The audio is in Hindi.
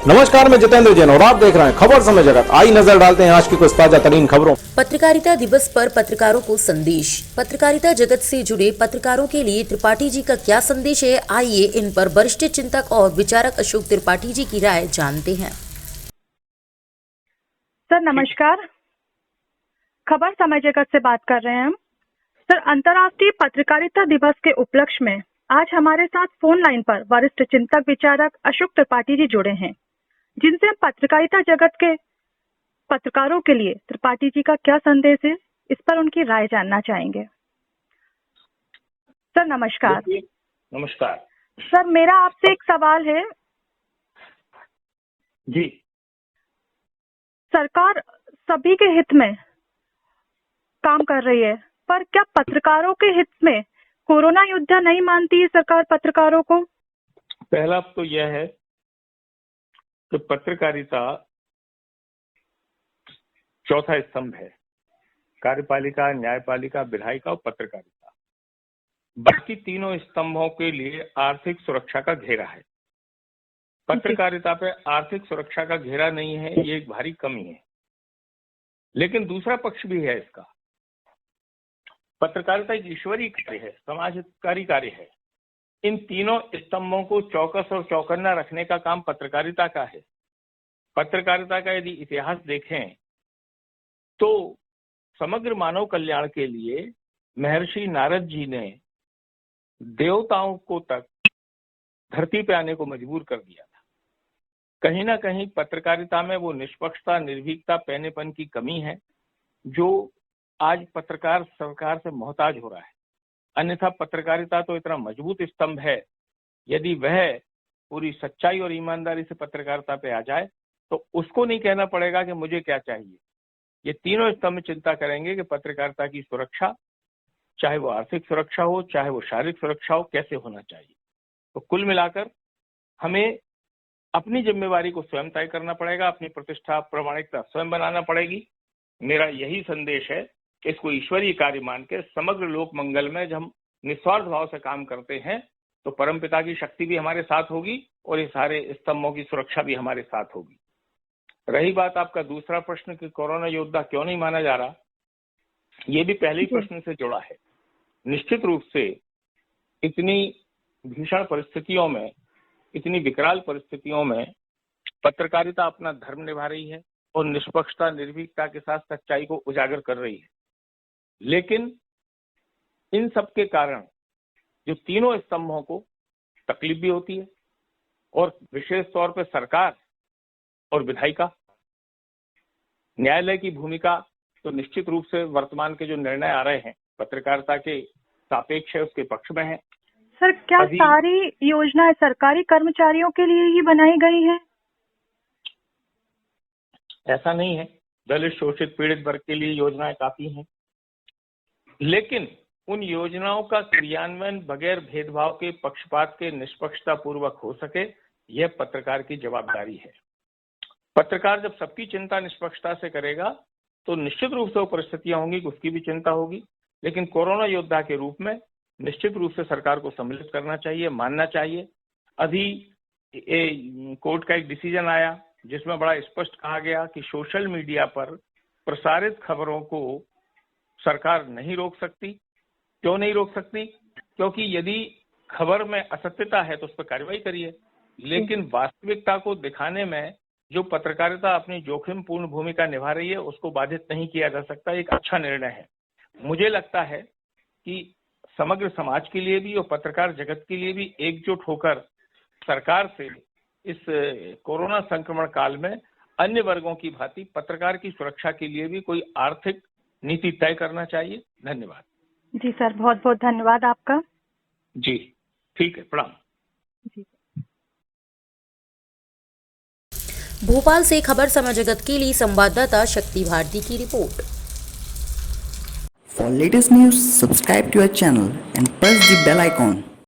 नमस्कार, मैं जितेंद्र जैन और आप देख रहे हैं खबर समय जगत। आई नजर डालते हैं आज की कुछ ताजा तरीन खबरों। पत्रकारिता दिवस पर पत्रकारों को संदेश। पत्रकारिता जगत से जुड़े पत्रकारों के लिए त्रिपाठी जी का क्या संदेश है, आइए इन पर वरिष्ठ चिंतक और विचारक अशोक त्रिपाठी जी की राय जानते हैं। सर नमस्कार, खबर समय जगत से बात कर रहे हैं हम। सर, अंतर्राष्ट्रीय पत्रकारिता दिवस के उपलक्ष्य में आज हमारे साथ फोन लाइन पर वरिष्ठ चिंतक विचारक अशोक त्रिपाठी जी जुड़े हैं, जिनसे हम पत्रकारिता जगत के पत्रकारों के लिए त्रिपाठी जी का क्या संदेश है, इस पर उनकी राय जानना चाहेंगे। सर नमस्कार। नमस्कार सर, मेरा आपसे एक सवाल है। जी। सरकार सभी के हित में काम कर रही है, पर क्या पत्रकारों के हित में कोरोना योद्धा नहीं मानती है सरकार पत्रकारों को? पहला तो यह है कि पत्रकारिता चौथा स्तंभ है। कार्यपालिका, न्यायपालिका, विधायिका और पत्रकारिता, बाकी तीनों स्तंभों के लिए आर्थिक सुरक्षा का घेरा है। पत्रकारिता पे आर्थिक सुरक्षा का घेरा नहीं है, ये एक भारी कमी है। लेकिन दूसरा पक्ष भी है इसका। पत्रकारिता एक ईश्वरीय कार्य है, समाजकारी कार्य है। इन तीनों स्तंभों को चौकस और चौकन्ना रखने का काम पत्रकारिता का है। पत्रकारिता का यदि इतिहास देखें तो समग्र मानव कल्याण के लिए महर्षि नारद जी ने देवताओं को तक धरती पे आने को मजबूर कर दिया था। कहीं ना कहीं पत्रकारिता में वो निष्पक्षता, निर्भीकता, पैनेपन की कमी है जो आज पत्रकार सरकार से मोहताज हो रहा है। अन्यथा पत्रकारिता तो इतना मजबूत स्तंभ है, यदि वह पूरी सच्चाई और ईमानदारी से पत्रकारिता पे आ जाए तो उसको नहीं कहना पड़ेगा कि मुझे क्या चाहिए। ये तीनों स्तंभ चिंता करेंगे कि पत्रकारिता की सुरक्षा, चाहे वो आर्थिक सुरक्षा हो, चाहे वो शारीरिक सुरक्षा हो, कैसे होना चाहिए। तो कुल मिलाकर हमें अपनी जिम्मेवारी को स्वयं तय करना पड़ेगा, अपनी प्रतिष्ठा, प्रामाणिकता स्वयं बनाना पड़ेगी। मेरा यही संदेश है कि इसको ईश्वरीय कार्य मान के समग्र लोक मंगल में जब हम निस्वार्थ भाव से काम करते हैं तो परमपिता की शक्ति भी हमारे साथ होगी और ये सारे स्तंभों की सुरक्षा भी हमारे साथ होगी। रही बात आपका दूसरा प्रश्न कि कोरोना योद्धा क्यों नहीं माना जा रहा, ये भी पहले ही प्रश्न से जुड़ा है। निश्चित रूप से इतनी भीषण परिस्थितियों में, इतनी विकराल परिस्थितियों में पत्रकारिता अपना धर्म निभा रही है और निष्पक्षता, निर्भीकता के साथ सच्चाई को उजागर कर रही है। लेकिन इन सब के कारण जो तीनों स्तंभों को तकलीफ भी होती है और विशेष तौर पर सरकार और विधायिका, न्यायालय की भूमिका तो निश्चित रूप से वर्तमान के जो निर्णय आ रहे हैं पत्रकारिता के सापेक्ष है, उसके पक्ष में है। सर, क्या सारी योजनाएं सरकारी कर्मचारियों के लिए ही बनाई गई है? ऐसा नहीं है। दलित, शोषित, पीड़ित वर्ग के लिए योजनाएं काफी हैं, लेकिन उन योजनाओं का क्रियान्वयन बगैर भेदभाव के, पक्षपात के, निष्पक्षता पूर्वक हो सके, यह पत्रकार की जवाबदारी है। पत्रकार जब सबकी चिंता निष्पक्षता से करेगा तो निश्चित रूप से वो परिस्थितियां होंगी, उसकी भी चिंता होगी। लेकिन कोरोना योद्धा के रूप में निश्चित रूप से सरकार को सम्मिलित करना चाहिए, मानना चाहिए। अभी कोर्ट का एक डिसीजन आया जिसमें बड़ा स्पष्ट कहा गया कि सोशल मीडिया पर प्रसारित खबरों को सरकार नहीं रोक सकती। क्यों नहीं रोक सकती? क्योंकि यदि खबर में असत्यता है तो उस पर कार्रवाई करिए, लेकिन वास्तविकता को दिखाने में जो पत्रकारिता अपनी जोखिमपूर्ण भूमिका निभा रही है उसको बाधित नहीं किया जा सकता। एक अच्छा निर्णय है। मुझे लगता है कि समग्र समाज के लिए भी और पत्रकार जगत के लिए भी एकजुट होकर सरकार से इस कोरोना संक्रमण काल में अन्य वर्गों की भांति पत्रकार की सुरक्षा के लिए भी कोई आर्थिक नीति तय करना चाहिए। धन्यवाद। जी सर, बहुत बहुत धन्यवाद आपका। जी ठीक है, प्रणाम। जी। भोपाल से खबर समय जगत के लिए संवाददाता शक्ति भारती की report. For latest news, subscribe to our channel and press the bell icon.